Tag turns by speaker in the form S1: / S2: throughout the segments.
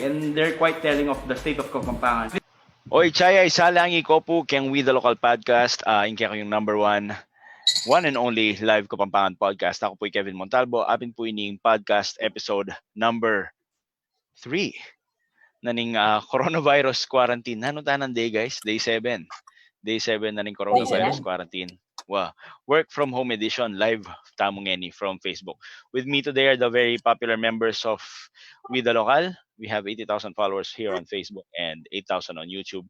S1: and they're quite telling of the state of Kapampangan.
S2: Oy, Chaya, isalangi ko po keng We The Local Podcast. Inke ko yung number one and only live Kapampangan podcast. Ako po Kevin Montalvo. Apin po ining podcast episode number 3. Naning coronavirus quarantine. Ano tanan day, guys? Day 7. Day 7 naning coronavirus quarantine. Wow. Work from home edition live tamong any from Facebook. With me today are the very popular members of We The Local. We have 80,000 followers here on Facebook and 8,000 on YouTube.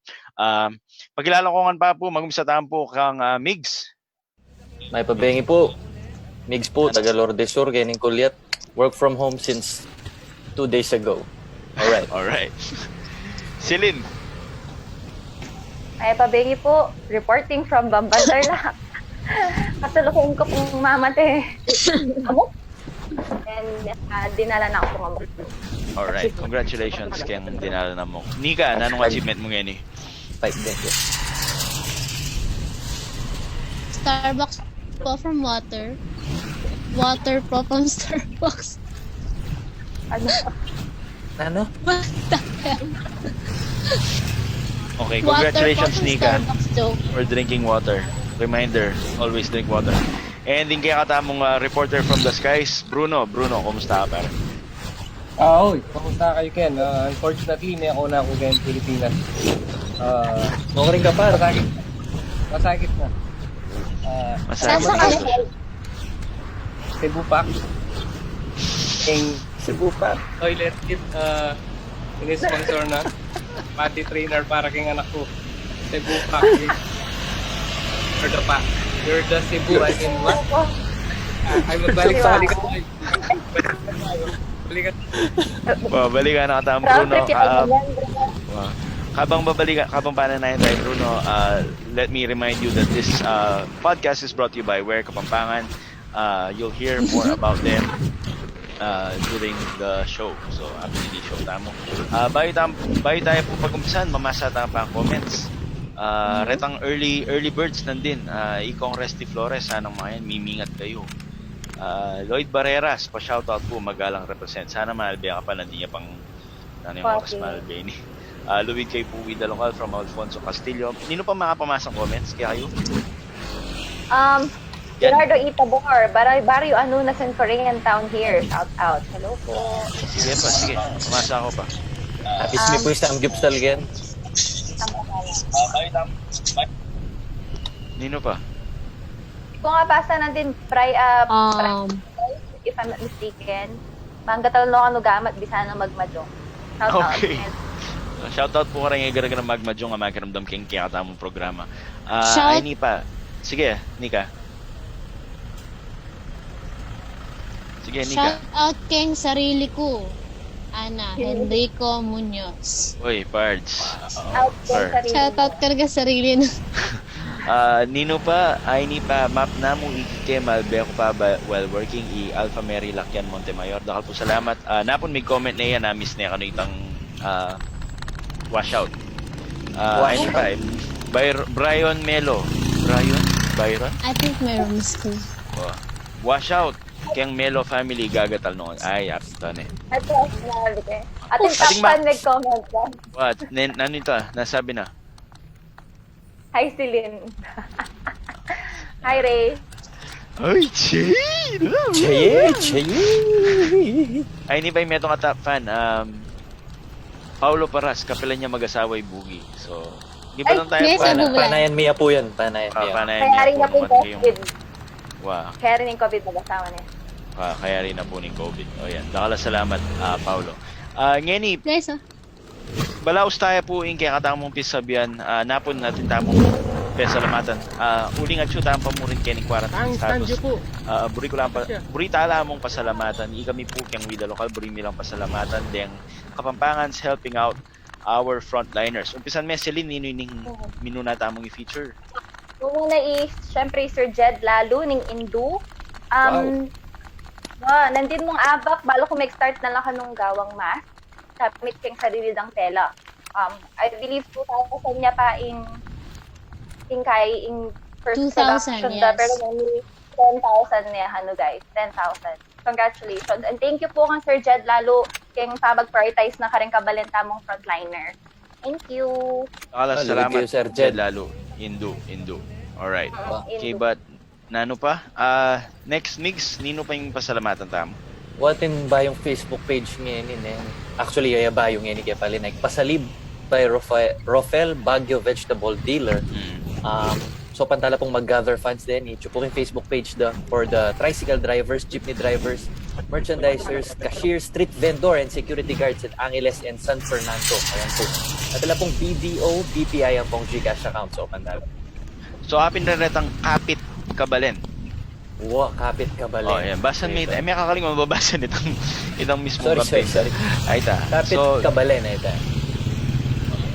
S2: Pagkilala ko nga pa po, mag-umisataan po kang Migs.
S3: May pabengi po. Migs po, taga Lourdes Sur, Gening Kulyat. Work from home since 2 days ago. Alright. Celine.
S4: Ay, pabengi po. Reporting from Bambandarla. Kasalukong ko pong mamate. Amok. And dinala na ako ng amok.
S2: Alright, congratulations keng dinala na mo. Nika, nanong achievement mo ngayon eh?
S3: 5 days.
S5: Starbucks po from water. Water po from Starbucks.
S3: Ano?
S5: What the hell?
S2: Okay, congratulations Nika
S5: Joke.
S2: for drinking water. Reminder, always drink water. And din kaya katamong reporter from the skies, Bruno. Bruno, kumusta ka pare?
S6: Oy, kamusta kayo Ken? Unfortunately, may ako na ako ngayon Pilipinas.
S3: Okay rin ka pa.
S6: Masakit na.
S2: Masama
S5: Saan
S2: na.
S5: ka?
S6: Cebu Pack.
S3: Cebu pa.
S6: Toilet kit, ini-sponsor na. Potty trainer para kay anak ko. Cebu Pack. You're the pack. You're the Cebu. I mean, what? Ay, magbalik sa halikat. Balikan.
S2: Balikan na katamang Bruno. Habang pananayan tayo Bruno, let me remind you that this podcast is brought to you by Where Kapampangan. You'll hear more about them during the show. So, after the show tamo. Bayo tayo po pag-umpisan, mamasa tayo pa ang comments. Retang early birds nandin. Ikong Resty Flores, sanang mga yan, mimingat kayo. Lloyd Barreras, pa-shoutout po, magalang represent. Sana maalbiya ka pa, nandiyan pang yung oras maalbiya ni. Luwid kay po with the local from Alfonso Castillo. Nino pa mga pamasang comments? Kaya kayo?
S4: Gerardo Itabor, Barrio Anunas in Korean Town here. Shout out. Hello po.
S2: Sige. Pumasa ako pa.
S3: Tapos may po yung samgyupsal gen.
S2: Nino pa?
S4: Kung nga pasa natin, if I'm not mistaken, manggatal no kanu gamat, bisa na magmadjong. Shout out.
S2: Okay. Shoutout po ka rin yung garaga ng magmadjong ang magkaramdam king kaya katamong programa. Ay, Nipa. Sige, Nika. Sige, Nika.
S5: Shout out keng sarili ko. Ana, Enrico Munoz.
S2: Uy, Pards.
S5: Shout out talaga sarili na.
S2: Nino pa, ay ni pa, map na mo ikike malbe ko pa while working Alpha Mary Lacyan Montemayor. Dakal po salamat. Napon may comment na yan, miss na kano itang washout. Ay ni pa, Brian Melo. Byron?
S5: I think mayroon mistake.
S2: Washout. Keng Melo family gagatal noon. Ay, apita na eh.
S4: Ito, sinabi ko. Ating top fan nag-comment ka.
S2: What? Ano ito? Nasabi na.
S4: Hi, Celine. Hi, Ray.
S2: Ay, Chay! Ay, ni ba yung metong top fan? Paulo Paras, kapilan niya mag-asaway bugi. So, di ba lang tayo?
S5: yes,
S3: Panayan Mia po yan. Panayan Mia.
S4: Kaya rin na po yung COVID.
S2: Wow.
S4: Kaya rin yung COVID mag-asawa niya.
S2: Kaya rin na po ng COVID. O yan. Dakala salamat, Paulo. Ngeni,
S5: Guys,
S2: balaos tayo po yung kaya katamong pisabihan. Napon natin tamong pesalamatan. Uling at siya tamang pamurin kening quarantine status. Buri tala mong pasalamatan. Kami po kang with the local. Buri nilang pasalamatan. Deng Kapampangan's helping out our frontliners. Umpisan me, Celine, nino minuna tamong i-feature.
S4: Una syempre, Sir Jed Lalo, ning Indu. Nandin mong abak, balo ko mag-start na lang kanong gawang mask. Sapit kang sarili ng tela. I believe 2,000 niya pa in kay in first
S5: 2,000,
S4: production
S5: yes.
S4: pero may 10,000 niya, guys. 10,000. Congratulations. And thank you po kang Sir Jed lalo kayong pabag-prioritize na kareng kabalenta mong frontliner. Thank you.
S2: Kala,
S3: Luwag
S2: salamat.
S3: kayo, Sir Jed.
S2: Lalo. Indo. Alright. Okay,
S4: Indu.
S2: but nano pa? Next mix, nino pa yung pasalamatan tamo?
S3: Watin ba yung Facebook page ngayon eh? Actually, ay ba yung ngayon kaya pala pasalib by Rofel Baguio Vegetable Dealer. So pantala pong mag-gather funds din. Ito po yung Facebook page for the tricycle drivers, jeepney drivers, merchandisers, cashiers, street vendor, and security guards at Angeles and San Fernando. Ayan po. Natala pong BDO, BPI ang pong Gcash account. So pantala.
S2: So, apin na retang kapit kabalen.
S3: Wow, kapit ka ba?
S2: Oh, yan. Basan may kakaling mababasa itong mismo
S3: Sorry.
S2: Ay ta.
S3: Kapit
S2: So,
S3: kabalen ito.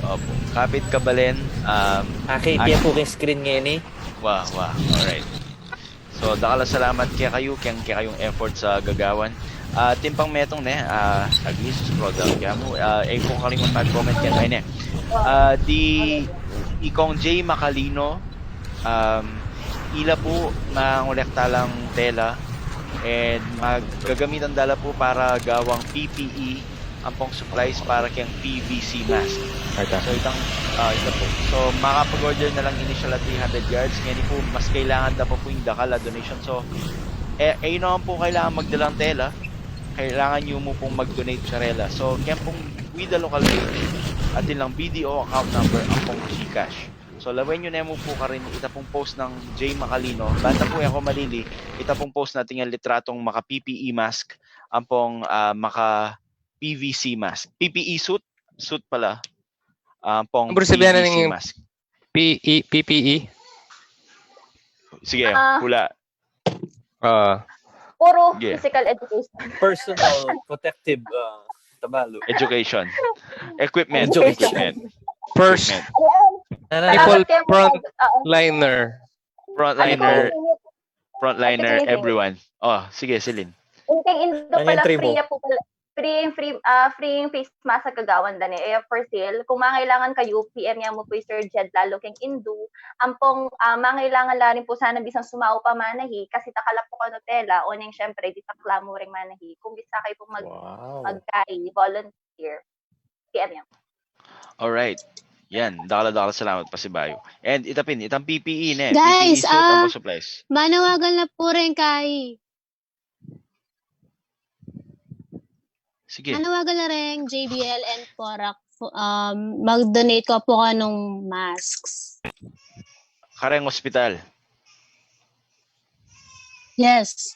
S2: opo. Kapit kabalen.
S3: Kaya po kay screen ngayon eh.
S2: Wow. Alright. So, dakala salamat kaya kayong effort sa gagawan. Timpang metong agli scroll down kaya mo. Kung kalimang mag-comment yan ay ikong J Macalino, ila po mangolekta lang tela and maggagamitan dala po para gawang PPE ang pong supplies para kayang PVC mask. So ito po. So makapag-order na lang initial at 300 yards. Ngayon po mas kailangan na po yung dakala donation. So ayun naman po kailangan magdalang tela. Kailangan nyo mo pong mag-donate sa rela. So kaya pong with the local page at lang BDO account number ang pong Gcash. So lawen nyo na mo po ka rin ita pong post ng J Macalino. Basta po ako malili. Ita pong post natin yung litratong maka PPE mask. Ang pong maka PVC mask. PPE suit pala. Ang pong PVC mask.
S6: PPE?
S2: Sige, hula.
S4: Puro
S2: Yeah.
S4: physical education.
S3: Personal protective tabalo.
S2: Education. Equipment.
S6: First,
S4: Ayan.
S6: people
S4: Salamat kayo
S6: frontliner.
S2: Frontliner, everyone. Oh, sige, Celine.
S4: Indo
S3: Ano yung
S4: pala
S3: tribo?
S4: free po pala. Free yung face mask sa kagawan dani for sale. Kung mangailangan kayo, PM niya mo po Sir Jed lalo keng Indo. Ampong mangailangan la rin po sana bisang sumao pa manahi kasi takalap po ka no tela o ning syempre di takla mo ring manahi. Kung bisa kayo po magkai volunteer. PM niya.
S2: All right. Yan, dakala salamat pa si Bayo. And itang PPE ne.
S5: Guys,
S2: PPE suit ang supplies.
S5: Manawagan na po rin kay.
S2: Sige.
S5: Manawagan na rin JBL and Porak. Mag-donate ko po ka nung masks.
S2: Kareng ospital.
S5: Yes.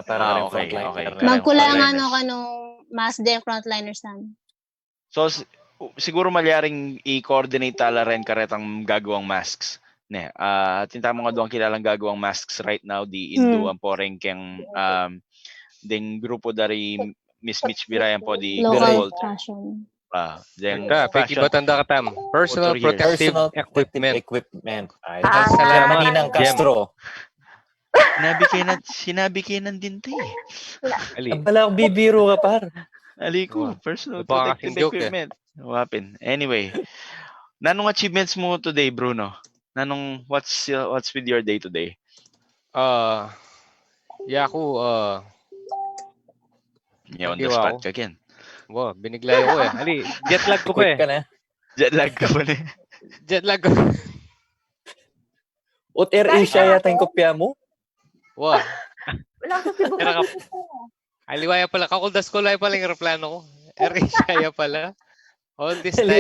S3: Para
S2: okay.
S5: Magkulangan ako nung mask din frontliners namin.
S2: So, siguro malyaring i-coordinate tala rin karetang gagawang masks. Ne, tinta mo nga doon kilalang gagawang masks right now di Indo ang poreng keng ding grupo dari Miss Mitch Birayan po di
S5: Local
S2: Gold.
S5: fashion.
S6: Peki batanda ka tam. Personal protective equipment.
S3: Ay,
S6: Salamat,
S3: Maninang
S6: Jem.
S3: Castro.
S2: Sinabi kayo din to eh.
S6: Ali.
S3: Pala akong bibiro ka par.
S2: Aliko, personal
S6: Baka
S2: protective
S6: kasing joke,
S2: equipment. Wapin. Anyway, nanong achievements mo today, Bruno? Nanong what's with your day today?
S6: Yaku,
S2: On the spot ka again.
S6: wow, biniglayo ko eh. Ali, jet lag ko pa eh.
S3: Quick ka na.
S2: Jet lag ka ba na?
S6: Jet lag ko.
S3: Ot Air Asia yata yung kopya mo?
S6: Wow.
S4: Wala ko si
S6: Pero aliwaya pala. Kakuldas ko lang pala yung aeroplano ko. Erishaya pala. All this time.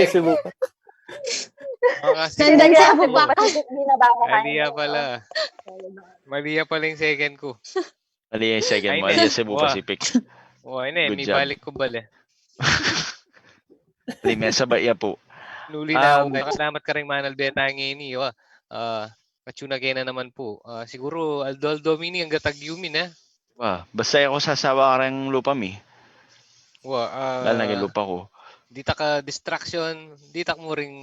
S5: Nandun sa baba.
S6: Maliya pala. Maliya pala yung second ko.
S2: Mali yung second mo.
S6: Ay,
S2: Aliya Cebu
S6: wow.
S2: Pacific.
S6: Oh, ayun eh.
S2: Good
S6: May
S2: job.
S6: balik ko bala.
S2: Mali, may sabay ya po.
S6: Nuli na ako. Salamat ka rin Manal Beta ngayon eh. Kachuna kayo na naman po. Siguro Aldol Domini ang gatag yumin eh.
S2: Wow. Basta ako sasawa ka rin lupa mi. Dahil naging lupa ko.
S6: Di ta ka distraction. Di ta mo ring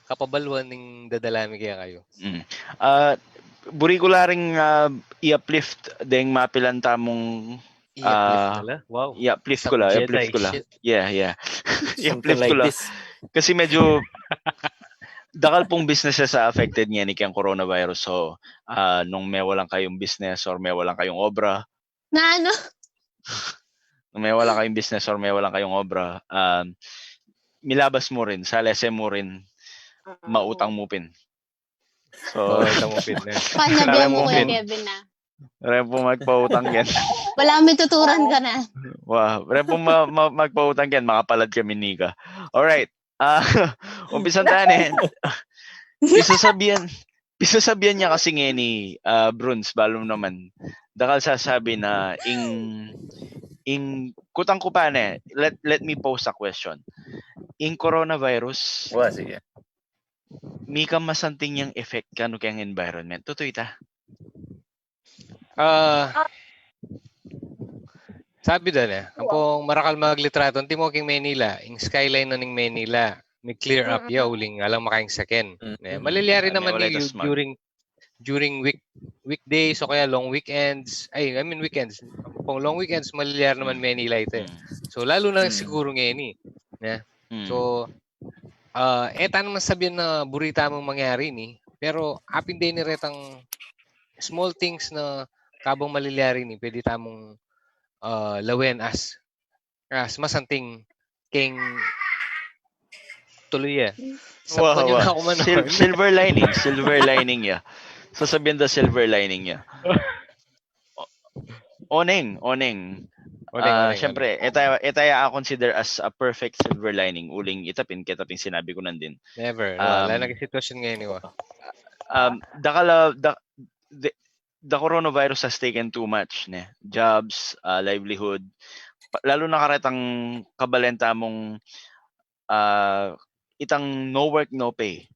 S6: kapabaluan ng dadalami kaya kayo.
S2: Buri ko laring i-uplift deng mapilanta mong
S6: Wow.
S2: i-uplift ko la. I-uplift ko la. Yeah.
S3: Something
S2: I-uplift
S3: like
S2: ko la.
S3: this.
S2: Kasi medyo dakal pong businesses sa affected niya ni kayang coronavirus. So, nung may walang kayong business or may walang kayong obra,
S5: Na ano?
S2: Kung may wala kayong business or may wala kayong obra, milabas mo rin, sa lesson mo rin, mautang mo pin. So,
S6: Tamupin na.
S5: Panyabihan mo Kuya
S2: Kaya
S5: Kevin na.
S2: rin po magpautang yan.
S5: Wala may tuturan ka na.
S2: Wow, rin po magpautang yan, makapalad kami Nika. Alright, umpisan tayo Pisasabihan niya kasi nga ni Bruns, balong naman, dakal sasabi na kutang ko pa let me pose a question. In coronavirus,
S3: Sige.
S2: may masanting yung effect kano kayang environment. Totoo ita?
S6: Sabi doon ampong marakal maglitrato timo king Manila, ing skyline na ning Manila. May clear up ya uling alang makaing saken. Maliliari naman
S2: May
S6: ni during weekdays o kaya long weekends. Weekends. Kung long weekends maliliari naman Manila ito. So lalo na siguro ngayon So eta naman sabihin na burita mong mangyari ni, pero apin din ni retang small things na kabang maliliari ni pwede tamong lawen as masanting king tuloy
S2: Wow.
S6: na ako man.
S2: Silver lining ya. Sasabihin the silver lining ya. Oneng. Siyempre, etaya consider as a perfect silver lining. Uling itapin sinabi ko nandin.
S6: Never. Wala na sitwasyon ngayon ni
S2: the coronavirus has taken too much jobs, livelihood, lalo na karetang kabalenta mong itang no work no pay.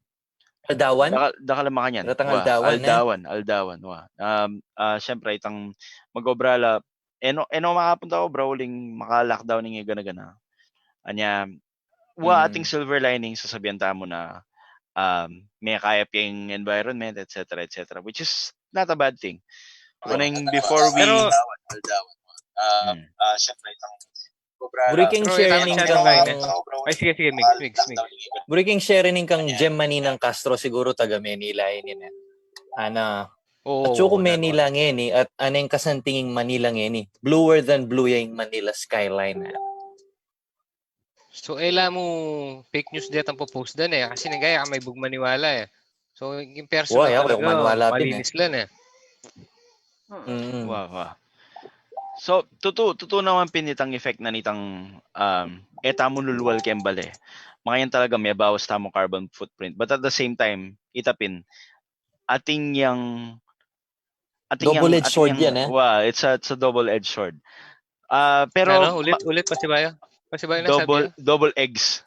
S3: Aldawan?
S2: Dakala yan.
S3: Ratang aldawan.
S2: Aldawan. Siyempre itang mag-obrala eno makapunta ko uling maka-lockdown ng gana-gana. Anya ating silver lining sasabihan mo na may kaya ping environment, etc., which is not a bad thing. Before we siyempre itang
S3: Breaking sharing kang
S6: sige, mix.
S3: Breaking sharing kang Gem Maninang Castro siguro taga Manila ini ana. At suko Manila ngeni at aneng kasantinging Manila ngeni. Bluer than blue yung Manila skyline.
S6: So ela mo fake news dito ang post doon kasi nagaya may bugmaniwala So yung personal talaga malinis lang
S2: Wow. So, totoo naman pinitang effect na nitang etamo lulwal kembale. Mga yan talaga may bawas tamong carbon footprint. But at the same time, itapin, ating
S3: double-edged sword yan
S2: Wow, it's a double-edged sword. Pero
S6: ulit pasibayo na
S2: double eggs.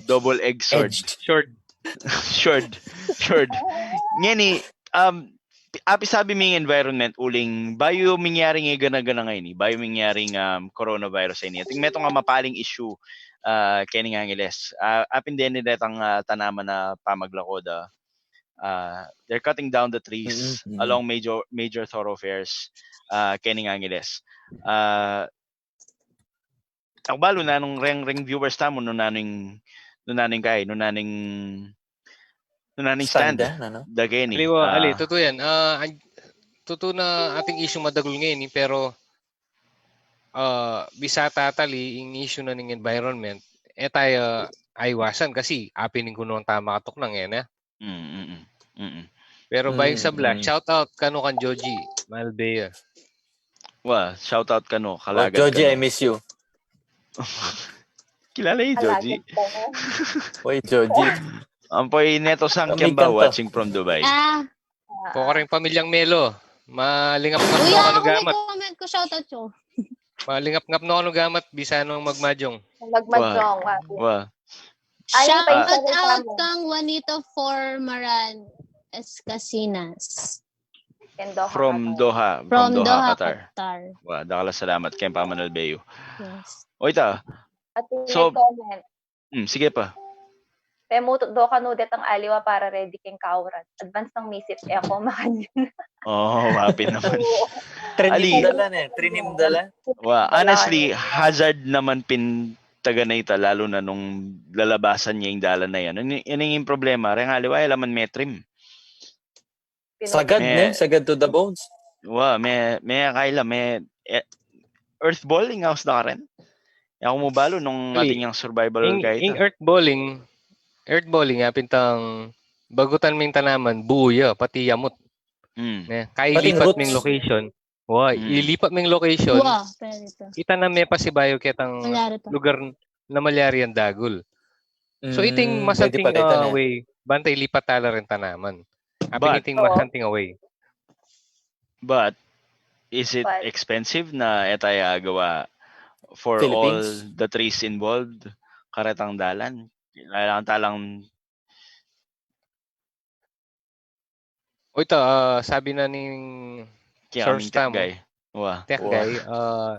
S2: Double egg sword. Short. Ngeni, api sabi ming environment uling bayo mingyaring gana-gana ngayon bayo mingyaring coronavirus ini ating meto nga mapaling issue kani nga ngiles apin din detang tanaman na pamaglakoda they're cutting down the trees along major thoroughfares kani nga ngiles akbalo na nung ring viewers tamo no naning stand dageni.
S6: Totoo yan. Totoo na ating issue madagol ngayon pero bisa tatali yung issue na ng environment tayo aywasan kasi apinin ko nung tama katok ng yan Pero bayong sa black, shout out kano kan Joji Malbea.
S2: Shout out kano Kalagat
S3: Joji,
S2: kano.
S3: I miss you.
S2: Kilala yung Joji.
S3: Oy, Joji.
S2: Ampoy neto sang Kemba watching from Dubai.
S6: Poko rin pamilyang Melo. Malingap-ngap
S5: Uy,
S6: no
S5: ako
S6: kano
S5: may
S6: gamat.
S5: comment ko, shoutout ko.
S6: Malingap-ngap no kano gamat bisa nung magmajong.
S4: Magmajong.
S5: Shout out kang Juanito Formaran Escasinas.
S2: From Doha.
S5: From Doha,
S2: Qatar. Dakala salamat Kempa Manalbeo.
S5: Yes.
S2: Oita.
S4: So,
S2: sige pa.
S4: Temo do kanudet ang aliwa para ready keng kauran. Advance ng misip ako makanyan.
S2: Wapin naman.
S3: Trinimdala.
S2: Honestly, hazard naman taga na ita lalo na nung lalabasan niya yung dalan na yan. Yan yung problema. Reng aliwa laman metrim.
S3: Sagad to the bones.
S2: May kaila Earthballing house na ka rin. Ako mubalo nung
S6: Actually,
S2: ating yung survival
S6: Ing
S2: guide.
S6: earthballing nga pintang bagutan ming tanaman, buya, pati yamot. Ne, kaya
S3: Pati
S6: ilipat
S3: roots.
S6: ming location. Why? Ilipat ming location.
S5: Wow, pwede ito.
S6: Itanam may pasibayo ketang
S5: Nangyari to.
S6: lugar na malyarian dagul. So iting
S3: Pwede
S6: masanting
S3: pala ito na.
S6: away, bantay lipat tala rin tanaman.
S2: But-
S6: Iting masanting away.
S2: But, is it
S4: But-
S2: expensive na etaya gawa for
S3: Philippines?
S2: all the trees involved? Karetang dalan? Kailangan talang
S6: O ito, sabi na ning
S2: kiyaming
S6: Source tamo.
S2: guy. Wah.
S6: tech
S3: Wow.
S6: guy,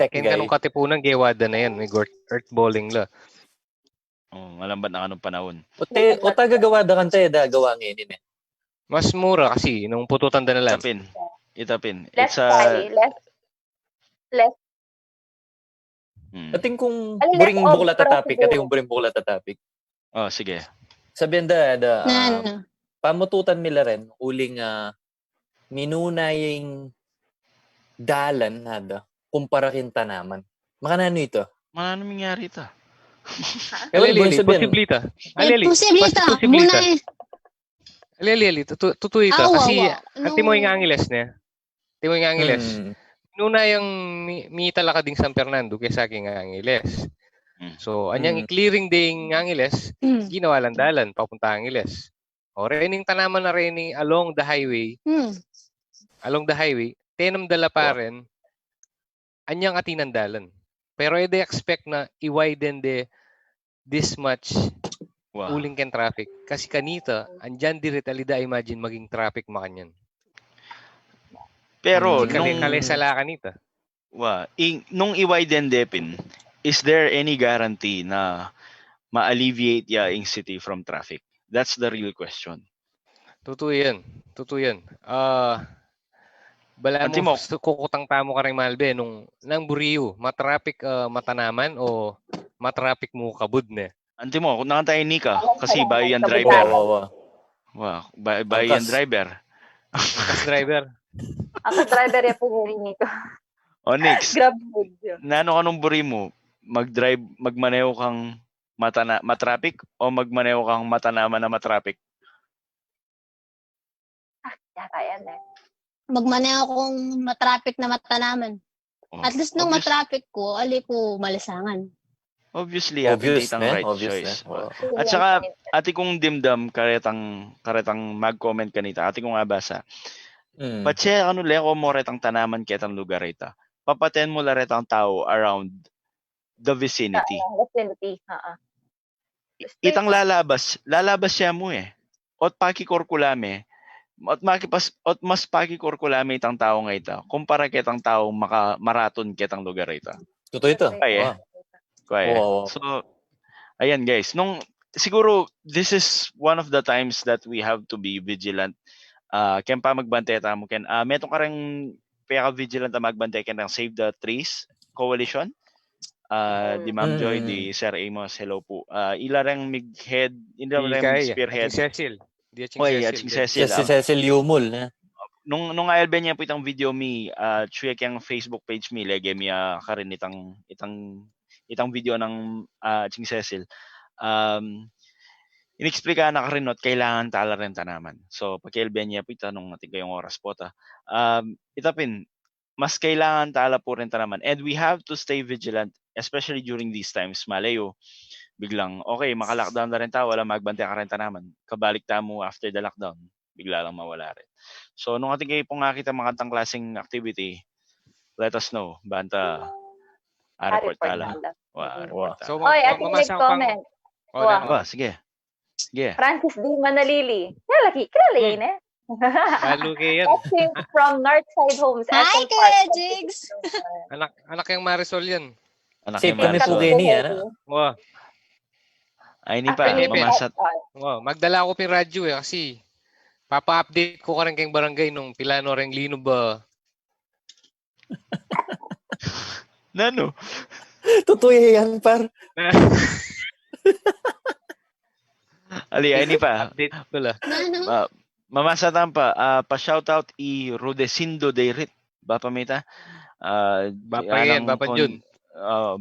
S3: Tech
S6: ken
S3: guy.
S6: kanong katipunan gewada na yan, may earthballing la.
S2: Oh, malambat na kanong panahon.
S3: O tagagawa da kan tayo gawa ngayon eh.
S6: Mas mura kasi nung pututan da na lang.
S2: Itapin.
S4: Less
S2: It's a
S4: carry, less
S3: Ating kung
S4: Ang
S3: buring
S4: less of
S3: bukla ta topic,
S4: siguro.
S3: ating buring bukla ta topic.
S2: Oh, sige.
S3: Sabihan da
S5: Na.
S3: pamututan nila rin uling minunaying dalan nada kumpara kin tanaman. Makanano ito?
S2: Ano nangyari ito?
S6: Alili, posibilita. Alili,
S5: Posibilita.
S6: posibilita.
S5: Muna eh.
S6: Alili, tutuy ito.
S5: Awa,
S6: Kasi,
S5: awa.
S6: anti mo yung angiles niya. Anti mo yung angiles.
S3: Hmm.
S6: Nuna yung mi talaga ding San Fernando kaya sa aking angiles. So, anyang i-clearing ding angiles,
S5: Hmm.
S6: ginawa lang dalan, papunta angiles. O, raining tanaman na raining along the highway, tenam dala pa rin, anyang atinan dalan. Pero they expect na i-widen this much
S2: Wow.
S6: uling ken traffic. Kasi kanita, andyan dirit alida imagine maging traffic makanyan.
S2: Pero,
S6: Kalay sala kanita.
S2: nung i-widen depin, is there any guarantee na ma-alleviate yung city from traffic? That's the real question.
S6: Totoo yan. Bala
S2: Anti
S6: mo,
S2: mo.
S6: kukutang tamo ka rin malbe nung nang buriyo, matraffic matanaman o matraffic mo kabud ne.
S2: Anti mo, kung nakantay Nika, kasi bayo yung
S4: Sa
S2: driver.
S3: Wow.
S2: Wow, bayo yung driver.
S6: Bus driver.
S4: Ako driver ya po nito.
S2: Onyx,
S4: Grab food yun.
S2: nano ka nung buri mo, magmaneho kang matraffic o magmaneho kang matanaman na matraffic?
S4: Yata yan eh.
S5: Magmane akong matraffic na matanaman.
S2: Oh,
S5: At least nung
S2: obvious-
S5: matraffic ko, ali ko malisangan.
S2: Obviously, obvious ang right choice.
S3: Wow.
S2: At saka, ati kong dimdam, karetang mag-comment kanita, ati kong abasa. Patse, ano leko mo retang tanaman ketang lugar ita. Papaten mo la retang tao around the vicinity.
S4: Vicinity.
S2: Itang lalabas siya mo eh. Ot pakikorkulame, ot mas pakikorkulame itang tao nga ita, kumpara ketang tao maraton ketang lugar ita.
S3: Totoo ito.
S2: Kaya. Kaya.
S3: Wow.
S2: So, ayan guys, siguro, this is one of the times that we have to be vigilant. Kaya pa magbantay mo, Ken. Metong ka rin, kaya ka vigilant na magbantay ka ng Save the Trees Coalition. Di Ma'am Joy, di Sir Amos, hello po. Ila rin mig-head, ila rin spearhead.
S6: Cecil.
S2: Ating Cecil.
S3: Si Cecil Yumul.
S2: Nung ALB niya po itang video mi, check yung Facebook page mi, lege mi ka rin itang video ng Ching Cecil. Inexplika na ka rin not kailangan tala rin tanaman. So, pag-ALB niya po itanong natin kayong oras po ta. Itapin, mas kailangan tala po rin tanaman. And we have to stay vigilant, especially during these times. Malayo, biglang, okay, maka-lockdown na rin tao, wala magbantay ka rin tanaman. Kabalik mo after the lockdown, bigla lang mawala rin. So, nung ating kayo pong nakita mga kantang klaseng activity, let us know. Banta, report tala. Report tala.
S6: So,
S4: Oy, ating nag-comment.
S2: Sige.
S4: Francis D. Manalili. Kilala yun eh.
S6: Lalo kayo yan.
S4: Watching from Northside Homes.
S5: Hi,
S4: Ethel
S5: Kuya
S4: Park.
S5: Jigs!
S6: Anak yung Marisol yan.
S3: Safe kami po kayo niya.
S6: Wow.
S2: Ay, ni pa. Mamasat.
S6: Wow. Magdala ako ping radyo kasi papa-update ko ka rin kayong barangay nung Pilano rin lino ba.
S2: Nano?
S3: Totoo yan, par.
S2: Ali, ay ni pa.
S6: Update ko lang.
S5: Ano?
S2: Mamasatan pa. Pa-shoutout i Rudecindo de Rit. Ba pamita?
S6: Bapa yan, Bapa Jun.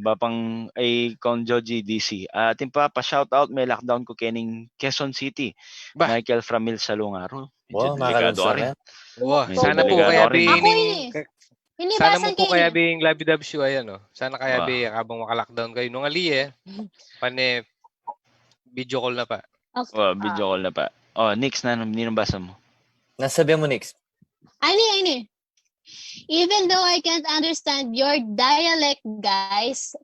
S2: Bapang ay kon Joji DC. Atin pa shoutout may lockdown ko kening Quezon City.
S6: Bah.
S2: Michael Framil Salungaro.
S3: Wow,
S2: delikado
S3: makakalsa
S2: rin.
S3: na.
S6: Wow,
S2: Medyo
S6: sana po
S2: delikado
S6: kaya
S2: rin.
S5: Ako
S6: bining... Sana mo
S5: Hinibasan
S6: po
S5: kayo
S6: kaya
S5: niya.
S6: bing labi-dabsyo ayan, no? Sana kaya
S2: Wow.
S6: habang maka-lockdown kayo. Nung ali pane video call na pa.
S5: Okay.
S2: Video call na pa. Nix na ninong basa mo.
S3: Nasabi mo, Nix.
S5: Ani. Even though I can't understand your dialect, guys,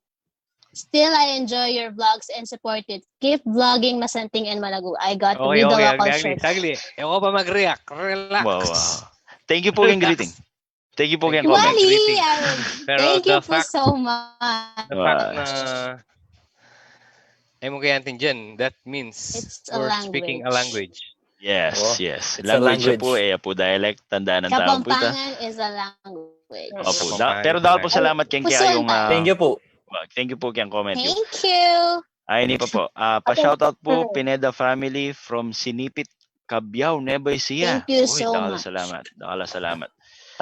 S5: still I enjoy your vlogs and support it. Keep vlogging Masanting and Malago. I got with the local shirt.
S6: Sagli. Ako pa mag-react. Relax.
S2: Wow. Thank you po kayong greeting. Thank you po kayong comment.
S5: Wally!
S6: Pero
S5: Thank you
S6: the
S5: po
S6: fact-
S5: so much.
S6: The fact na ay mo kayantin dyan, that means
S5: It's a
S6: we're
S5: language.
S6: speaking a language.
S2: Yes,
S3: Oh,
S2: yes.
S3: it's a
S2: Language
S3: language.
S2: po po dialect. Tandaan ng tao po ito.
S5: Kapampangan is a language.
S2: Opo.
S6: Kapampangan
S2: Pero
S6: is a
S2: dahil po
S6: language.
S2: salamat kayong kaya yung...
S3: Thank you po.
S2: Thank you po kayong comment.
S5: Thank you.
S2: Ay, hindi pa po. Pa-shoutout po, Pineda family from Sinipit, Cabiao, Nueva Ecija.
S5: Thank you
S2: Uy,
S5: so
S2: dakala
S5: much.
S2: salamat. Dakala salamat.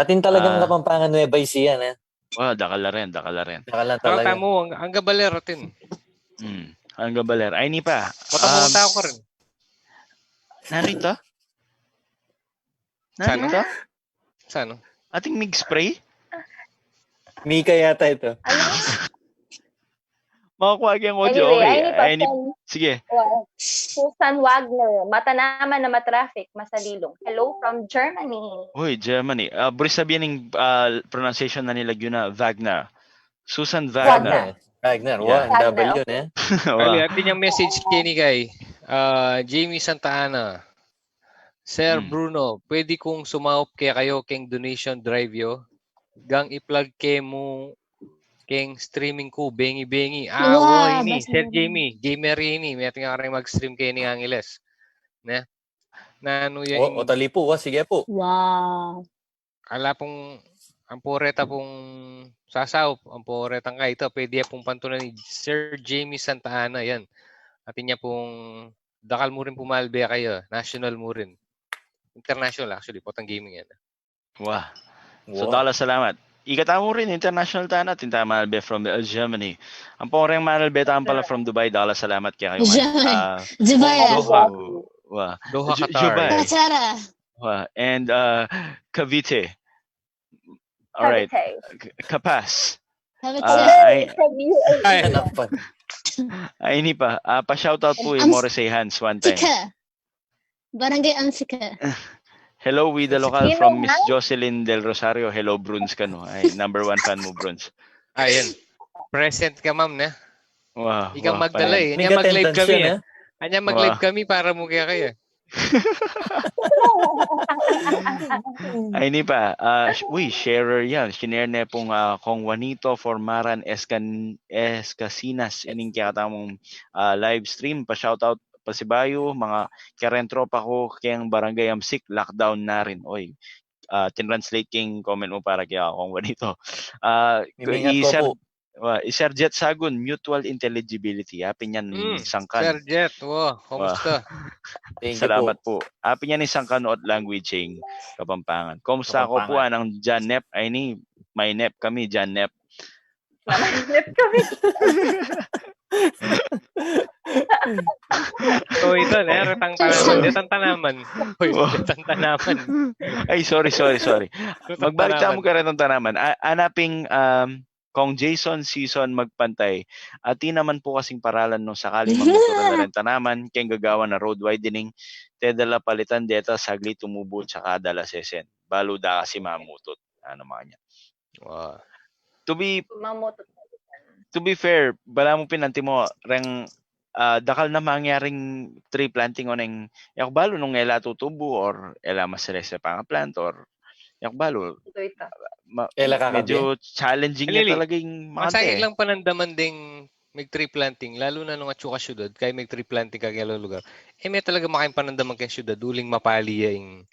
S3: Atin talagang
S2: Ah.
S3: Kapampangan Nueva Ecija, na.
S2: Wow, dakala rin.
S3: Nakalan
S6: Kata
S3: talaga.
S6: mo, ang gabalero tin.
S2: Hanggang baler. Ay, hindi pa.
S6: Mata ko rin.
S2: Narito?
S6: Saan?
S2: Narito?
S6: Saan?
S2: Ating mig spray?
S3: Mika yata ito.
S2: Makakuha kayang audio.
S4: Anyway,
S2: Okay. Sige.
S4: Susan Wagner, mata naman na matraffic, masalilong. Hello from Germany.
S2: Uy, Germany. Buris sabihin ng pronunciation na nila yun na Wagner. Susan Wagner.
S3: Wagner.
S2: Yeah.
S3: Wow, W, na.
S6: Kali, atin yung message kini kay Jamie Santa Ana. Sir Bruno, pwede kong sumaup kaya kayo keng donation drive yo? Gang i-plug kay mo keng streaming ko, bengi-bengi.
S5: Wow,
S6: Ini,
S5: basta
S6: Sir
S5: naman.
S6: Jamie, gamer ini. May ating nga rin mag-stream kayo ni Angeles. Na ano yan,
S3: O tali po, sige po.
S5: Wow.
S6: ala pong, ang poreta pong sasaw, ang poretang ka ito, pwede pong pantunan ni Sir Jamie Santa Ana, yan. Atin niya pong, dakal mo rin pumalbe kayo, national mo rin. International actually, potang gaming yan.
S2: Wow. So, dala salamat. Ikatamo rin, international tana, tinta Malbe from Germany. Ang poreng Malbe tahan pala from Dubai, dala salamat kaya kayo.
S5: Dubai.
S2: Wow.
S6: Doha, Qatar.
S2: Dubai.
S5: Katara.
S2: Wow. And Cavite. Alright. Kapas.
S5: Cavite.
S3: Anak pa.
S2: Ay, hindi pa. Pa-shoutout po yung Morrissey Hans one time.
S5: Sika. Barangay Ansika.
S2: Hello, we the local from Miss Jocelyn Del Rosario. Hello, Bruns ka no. Ay, number 1 fan mo, Bruns.
S6: Ayan. Present ka, ma'am, na.
S2: Wow.
S6: Ikaw
S2: wow,
S6: magdala eh.
S3: May
S6: Anya mag-live
S3: attendance
S6: kami
S3: yun,
S6: eh. Anya mag-live kami para mo kaya kayo.
S2: Ay, hindi pa. Sharer yan. Shinare na pong kong Juanito Formaran Escasinas. Ining kaya tamong live stream. Pa-shoutout pa si Bayo. Mga karentropa ko kayang barangay Amsik. Lockdown na rin. Oy. Tinranslate king comment mo para kaya kong Juanito.
S3: Mimingat ko po.
S2: Sir Jet Sagun, mutual intelligibility. Happy niyan sangkan.
S6: Sir Jet, wow, kumusta?
S3: Thank you
S2: Salamat po. Happy niyan isang kanoot languaging Kapampangan. Kumusta ako po ng Jan Nep? Ay ni, may Nep kami, Jan Nep.
S6: So ito, retang tanaman. Detang tanaman. Uy, detang tanaman.
S2: Ay, sorry. Magbalik tayo mo ka rin ng tanaman. Anaping kung Jason season magpantay, ati naman po kasing paralan nung sakali magmotora na rin tanaman, kaya gagawa na road widening, tedala palitan deta sagli tumubo tsaka dala sesen. Baluda kasi mamutot. Ano mga niya.
S6: Wow.
S2: To be fair, bala mo pinanti mo, reng dakal na mangyaring tree planting o neng yakbalo nung ela tutubo or ela masrese pa nga plant or yakbalo. Medyo challenging niya talaga yung mga
S6: masakit lang panandaman ding mag-tree planting, lalo na nung atsuka syudad, kaya mag-tree planting kagaya lugar. May talaga makain panandaman kay syudad, duling mapaling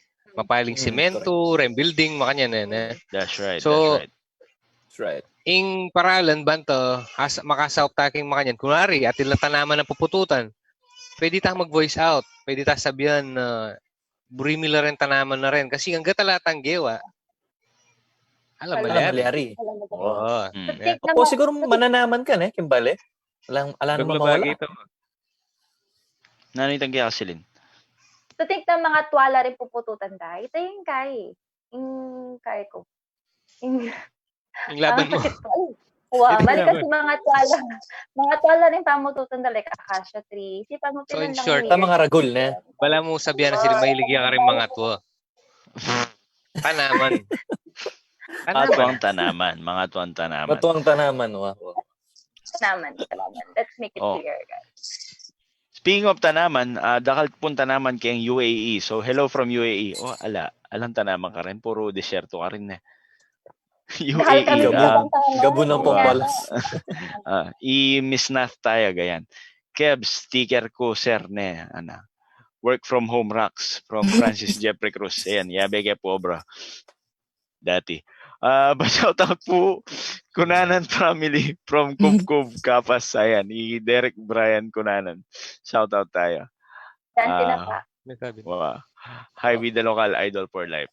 S6: semento, rebuilding, makanya na.
S2: That's right,
S6: so,
S3: that's right.
S6: Ing paralan banto, makasawap taking makanyan. Kunwari, atin lang tanaman ng pupututan. Pwede tayong mag-voice out. Pwede tayong sabihan na burimila rin tanaman na rin. Kasi ang gatalatang gewa, Alam mo
S3: Alam,
S6: yan.
S3: Malyari.
S6: Oo.
S4: Take na
S3: Opo, siguro mananaman ka na, Kimbale. Wala namang mawala.
S6: Naglabagi ito.
S2: Nanitang kaya kasilin.
S4: To think ng mga tuwala rin pupututan tayo. Ito yung kay. Yung kay ko. Yung
S6: Yung laban mo.
S4: Wow,
S6: Ito
S4: mali
S6: naman.
S4: kasi mga tuwala. Mga tuwala rin pamututan na like acacia tree. Sipan mo
S6: So, in
S4: lang
S6: short,
S4: yung
S3: Mga ragul na.
S6: Wala mo sabihan na sila mahiligyan ka rin mga tuwa. Tanaman.
S2: Tuwang tanaman. Mga tuwang tanaman.
S3: Matuwang tanaman. Wow.
S4: naman. Let's make it
S2: Oh.
S4: clear, guys.
S2: Speaking of tanaman, dakal punta naman kayong UAE. So, hello from UAE. Oh, alam tanaman ka rin. Puro deserto ka rin eh.
S4: Dahil kami
S2: UAE.
S3: Gabo ng pampalas.
S2: I-miss na tayo, ganyan. Kebs, sticker ko, sir, ne. Work from home rocks from Francis Jeffrey Cruz. Ayan, yabe kay po, bro. Dati. Shoutout po, Kunanan family from Kubkub, Kapas. Ayan, Derek Brian Kunanan. Shoutout tayo.
S4: Dante na pa.
S2: Wow. Hi, with the local idol for life.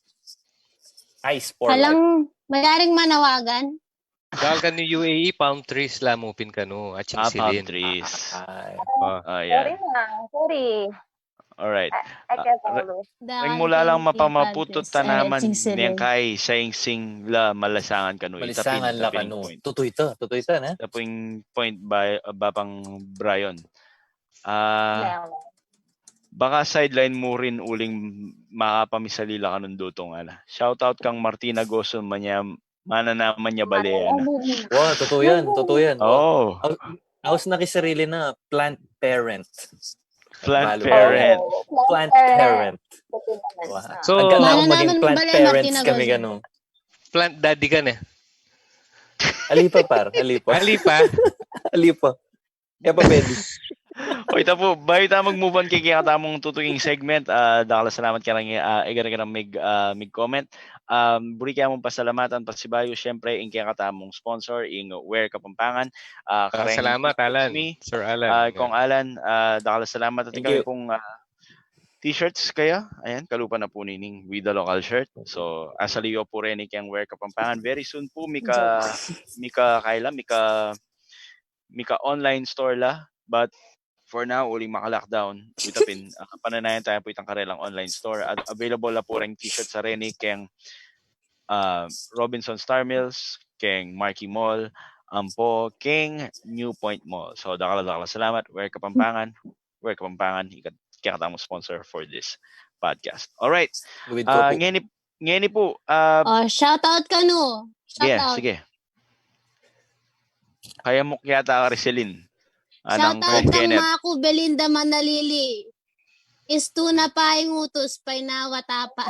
S3: Ice for life.
S5: Halang madaring manawagan.
S6: Dahil ka ni UAE, palm trees lamupin ka no. At
S2: Palm
S6: silin.
S2: trees.
S3: Ay.
S4: Sorry
S2: Ayan.
S4: na. Sorry.
S2: Alright.
S4: I can't follow.
S2: Ring mula lang mapamaputot tanaman niyang kay sing la malasangan kanu.
S3: Malisangan la kanu. Tutoy ta na.
S2: Taping point by bapang Brian. Baka sideline mo rin uling makapamisalila ka nun dutong Shoutout kang Martina Goson mana naman niya bale.
S3: Wow, totoo yan.
S2: Oh.
S3: Haos na kisarili na plant parent.
S2: Plant
S3: Malo.
S2: parent.
S3: Plant parent. Wow.
S6: So,
S3: Hanggang na
S5: Mana
S3: ako maging
S5: naman
S3: plant
S5: bale,
S3: parents
S5: Martina
S3: kami
S5: Gozon.
S3: gano'n.
S6: Plant daddy ka na.
S3: Alipa par, alipa.
S6: Ali pa.
S3: Alipa. Kaya pa pwede.
S2: O ito po, bayo tayo mag-move on kay katamong tutuging segment. Dakala salamat ka lang igara mig comment. Buri kaya mong pasalamatan pasibayo syempre in kaya katamong sponsor in Wear Kapampangan.
S6: Salamat Alan. Sir Alan.
S2: Kung Alan, dakala salamat at
S3: Thank
S2: kami
S3: you.
S2: kung t-shirts kaya. Ayan, kalupa na po nining with the local shirt. So, asaliyo po rin kayang Wear Kapampangan. Very soon po mika online store la, but for now, uling maka-lockdown. Utapin, pananayan tayo po itang karelang online store. At available na po rin t-shirt sa Reni keng Robinson Star Mills, keng Marquee Mall, Ampo, keng New Point Mall. So, dakala salamat. Wear Kapampangan. Kaya mo sponsor for this podcast. Alright.
S3: With ko po.
S2: Ngeni po.
S5: Shoutout ka no. Shoutout.
S2: Sige. Kaya mo kiyata ka Rizelin.
S5: Shoutout kang Mako Belinda Manalili. Isto na paing utos, painawatapa.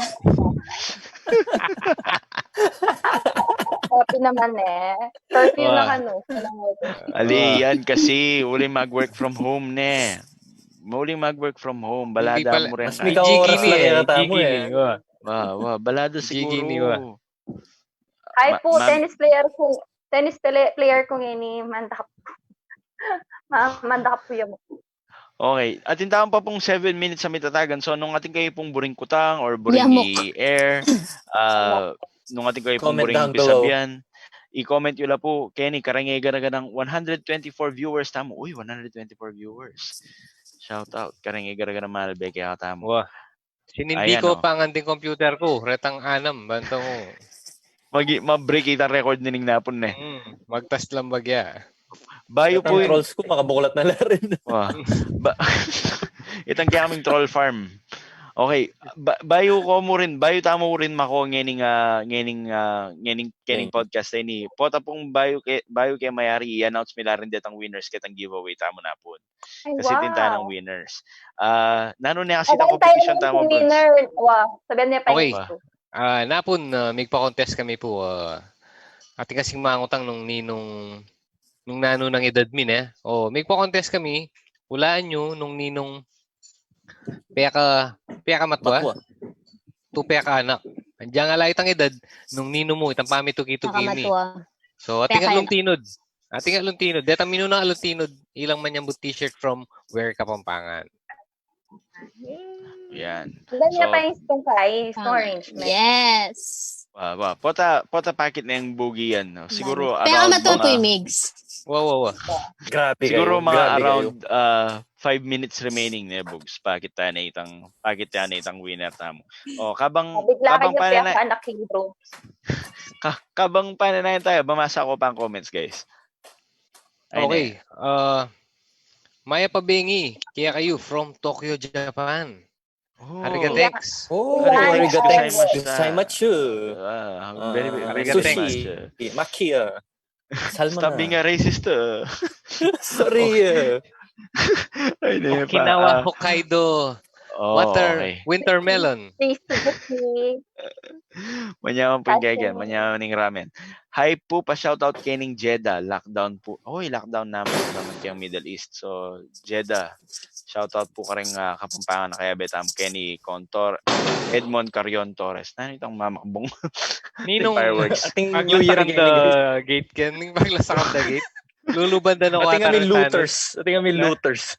S4: Happy naman eh. Curfew na kanu.
S2: Ali, yan kasi uli mag-work from home ne. Muling mag-work from home. Balada mo rin.
S3: Mas may ka-oras lang yata mo eh.
S2: Balada siguro.
S4: Hi po, tennis player ko ini mandakap. Mandakap po yung.
S2: Okay. At hintahan pa pong 7 minutes sa mitatagan. So, nung ating kayo pong buring kutang or buring i-air, nung ating kayo pong buring pisabihan, i-comment yun lang po, Kenny, karangay-garaga ng 124 viewers. Tamo. Uy, 124 viewers. Shout out. Karangay-garaga ng Malbe. Kaya tamo.
S6: Wow. Sinindi ko panganting computer ko. Retang 6. Banta mo.
S2: Ma-break itang record nining napon na.
S6: Magtas lang bagya.
S2: Bayo po
S3: yung trolls ko, makabuklat na lang rin.
S2: Itang kaya kaming troll farm. Okay, bayo ko mo rin, bayo tamo rin mako ngening podcast ni. Pota pong bayo kay mayari i-announce mila rin detang winners kitang giveaway tamo na po. Kasi tinta ng winners. Nano na kasi ta competition tamo bro.
S4: Wow, sabihan niya pa
S6: okay. Napon magpa-contest kami po. Ating kasing mangutang nung nano ng edad min magpa-contest kami. Hulaan nyo nung ninong peka matwa. Tu peka anak. Andiyan nga itang edad nung nino mo itang pamituki-tuki mi. So ating along tinod. Detang minunang along tinod ilang man yung t-shirt from Wear Kapampangan.
S2: Yan.
S4: Ganda niya
S2: So,
S4: pa yung stong arrangement.
S5: Yes.
S2: pota packet na yung boogie yan. No? Siguro
S5: Kaya
S2: around
S5: matuto
S2: mga,
S5: yung Migs.
S6: Wow.
S3: Grabe
S2: siguro
S3: kayo.
S2: mga
S3: Grabe
S2: around
S3: kayo.
S2: 5 minutes remaining na bugs. Packet tayo na itang winner tamo. O, kabang
S4: Bigla
S2: kabang
S4: kayo
S2: pananay,
S4: pa anak hero.
S2: kabang pananayan tayo, bamasa ko pa ang comments, guys. Ayun
S6: Okay. Maya Pabengi, kaya kayo from Tokyo, Japan.
S2: Oh.
S6: Arigatex.
S3: Oh,
S4: Arigatou
S3: gozaimasu.
S2: Very
S3: Sushi. Makia. Salmon.
S2: Stop being a racist.
S3: Sorry.
S2: Ay, na
S6: Okinawa, Hokkaido,
S2: okay.
S6: winter melon.
S4: Please Suzuki.
S2: Manyaman po yung gagyan. Manyaman ng ramen. Hi po, pa-shoutout kening Jeddah. Lockdown po. Oy, lockdown naman kayong Middle East. So, Jeddah. Shoutout po ka rin Kapampangan na kaya betam Kenny Contor, Edmond Carion Torres. Nani itong mamakbong
S6: Ninong
S2: fireworks.
S3: Ating New Year
S6: paglasakan the gate ken, ning paglasakan the gate. Luluban na
S3: Ating kami looters. Ating kami looters.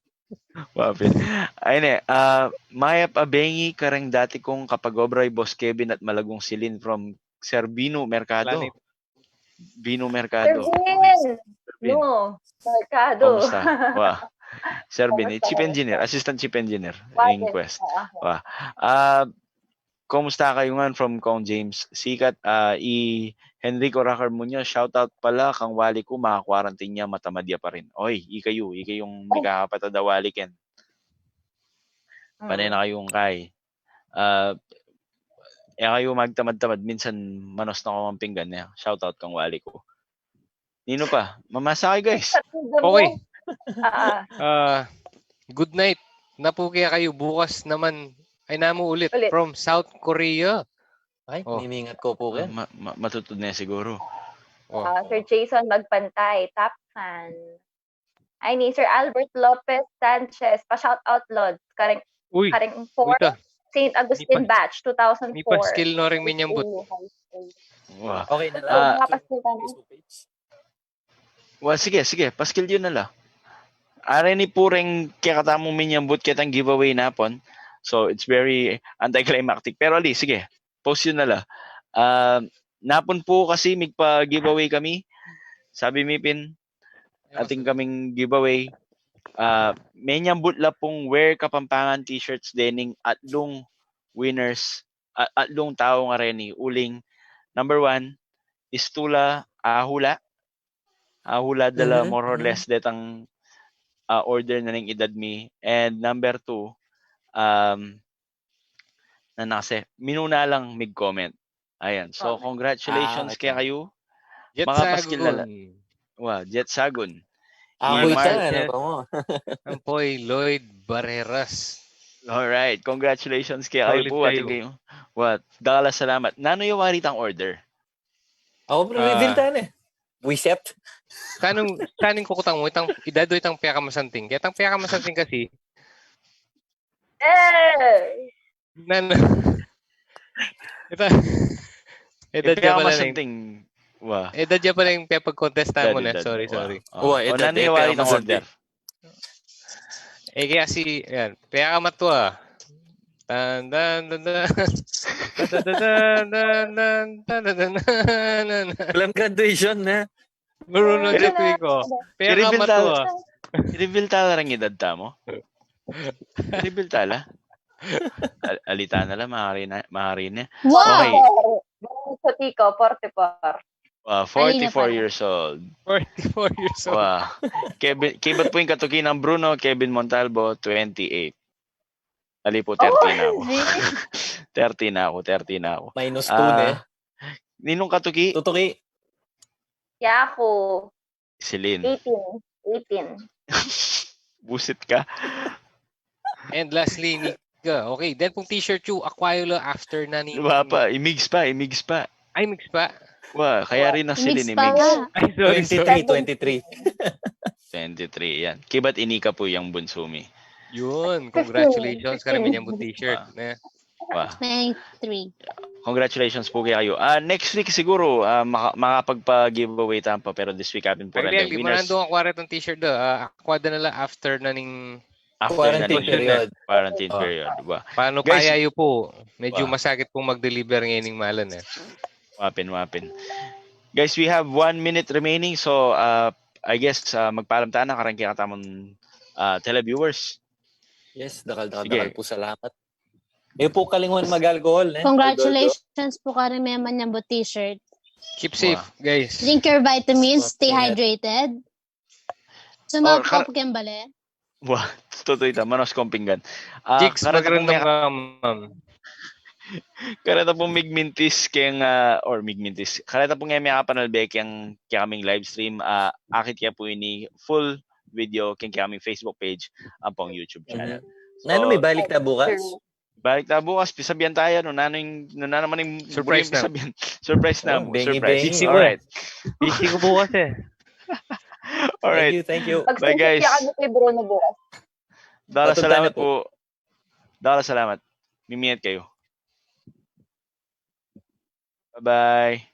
S2: Wapit. Ayun Maya Pabengi karang dati kong kapag-obray Boss Kevin at Malagong Silin from Sir Bino Mercado.
S6: Planet.
S2: Bino Mercado.
S4: Servin. No. Mercado.
S2: Kamusta? Wow. Sir Bin, Chief Engineer, Assistant Chief Engineer in Quest. Wow. Kumusta kayo nga from Kong James? Sikat, Henrico Racar Muñoz, shoutout pala kang wali ko, maka-quarantine niya, matamadya pa rin. Oy, ikayong mikakapatada wali ken. Panay na kayong kay. Kayo magtamad-tamad, minsan manos na ko ang pinggan niya. Shoutout kang wali ko. Nino pa? Mamasa kayo, guys.
S6: Okay. Good night. Napuki kayo bukas naman ay namo ulit from South Korea.
S3: Ay, nimingat ko po yan.
S2: Matutod na siguro.
S4: Sir Jason Magpantay, top fan. Ay ni Sir Albert Lopez Sanchez, pa-shout out Lord. Karing 4 St. Augustine batch 2004.
S6: Ni pa skill no ring minyambut.
S2: Wow.
S3: Okay na lang.
S2: Well, sige, paskil yun na lang. Are ni pureng kaya katamong minyambut kitang giveaway napon. So, it's very anticlimactic. Pero ali, sige, post yun na lang. Napon po kasi migpa-giveaway kami. Sabi Mipin, ating kaming giveaway. Menyambut la pong wear Kapampangan t-shirts dening atlong winners, atlong tao nga rin uling. Number 1, Istula Ahula. Ahula dala more or less detang order na ng edad mi. And number 2, minuna lang mig-comment. Ayan. So, congratulations kaya kayo.
S6: Jet
S2: Makapaskil na lang.
S6: Sagun.
S2: Wow, Jet Sagun.
S3: Ako ito,
S2: Mark,
S3: ano pa mo?
S6: Ampoy Lloyd Barreras.
S2: Alright, congratulations kaya kayo
S6: Solid
S2: po.
S6: kayo.
S2: Kayo. What? Dala salamat. Nano yung warit ang order?
S3: Ako bro, reveal tayo eh. Wiset.
S6: Kaning kukutang mo, idado itang piyaka masanting. Kaya itang piyaka masanting kasi, edad
S2: Kaya
S6: pala
S2: masanting. Wow.
S6: edad niya pala yung pag-contest mo na.
S2: Dad.
S6: Sorry.
S2: Oh, nano yung warit ang order?
S6: Kaya yan, piyaka matwa. Tan dan dan dan dan dan dan dan.
S3: Walang graduation na.
S6: Marunong sa ko. Piyaka
S2: I-reveal
S6: matwa.
S2: I-reveal tala rin edad tamo? I-reveal tala? Alita na lang, maaari na.
S5: Wow!
S4: Sa Tico, 44.
S2: 44 years old.
S6: 44 years old.
S2: Wow. Kibat po yung katuki ng Bruno, Kevin Montalvo, 28. Ali po, 30 na ako. 30 na ako.
S3: Minus 2 na eh.
S2: Ninong katuki?
S3: Tutuki.
S4: Yako.
S2: Celine.
S4: 18.
S2: Busit ka.
S6: And lastly, Nika. Okay, then kung t-shirt you, Aquila after na ni...
S2: Diba pa? Imigs pa.
S6: Ay, mix pa.
S2: Wow, kaya rin ang Celine
S5: Mix pa
S2: imigs.
S5: nga.
S6: Ay,
S3: 23.
S2: 23, yan. Kibat inika po yung bunsumi.
S6: Yun, congratulations ka namin yung t-shirt.
S2: Wow.
S5: 93.
S2: Congratulations po kayo. Next week siguro, makapagpa-giveaway tampa pero this week happen po rin.
S6: Really, manando ang kwaret ng t-shirt do. Aquada na lang after na ning
S2: After
S3: Quarantine
S2: na
S3: period.
S2: Quarantine
S3: Oh.
S2: period. Diba?
S6: Paano
S2: Guys-
S6: kaya yun po? Medyo
S2: Wow.
S6: masakit pong mag-deliver ngayon malan eh.
S2: Wapin. Guys, we have 1 minute remaining. So, I guess, magpaalam tayo na karang kinatamang televiewers.
S3: Yes, dakal
S2: Sige.
S3: po, salamat. Eh po kalingon mag-alcohol.
S5: Congratulations po ka rin may manyambot t-shirt.
S6: Keep safe, guys.
S5: Drink your vitamins, stay
S3: Ingat.
S5: hydrated.
S2: Or,
S5: Sumakop kembali.
S2: Wah, totoo ito. Manos kompinggan.
S6: Jigs,
S2: karata
S6: magandang
S2: pong
S6: ka, ma'am.
S2: karata pong migmintis keng or migmintis. Karata pong may kapanalbe keng kaming live stream. Akit kaya po ini full video keng kaming Facebook page ang pong YouTube channel.
S3: Nano may balik na bukas?
S2: Balik na bukas, pisabihan tayo. No na naman yung
S6: Surprise na.
S2: pisabihan. Surprise na.
S3: Oh, bengi,
S2: Surprise.
S3: bengi.
S2: Alright.
S6: Busy ko bukas eh.
S2: Alright.
S3: Thank you.
S2: Bye, guys.
S4: Pag-sensya kami kay Bruno bukas.
S2: Dala
S3: Patunta
S2: salamat
S3: na po.
S2: po. Dala salamat. Mimiyat kayo. Bye-bye.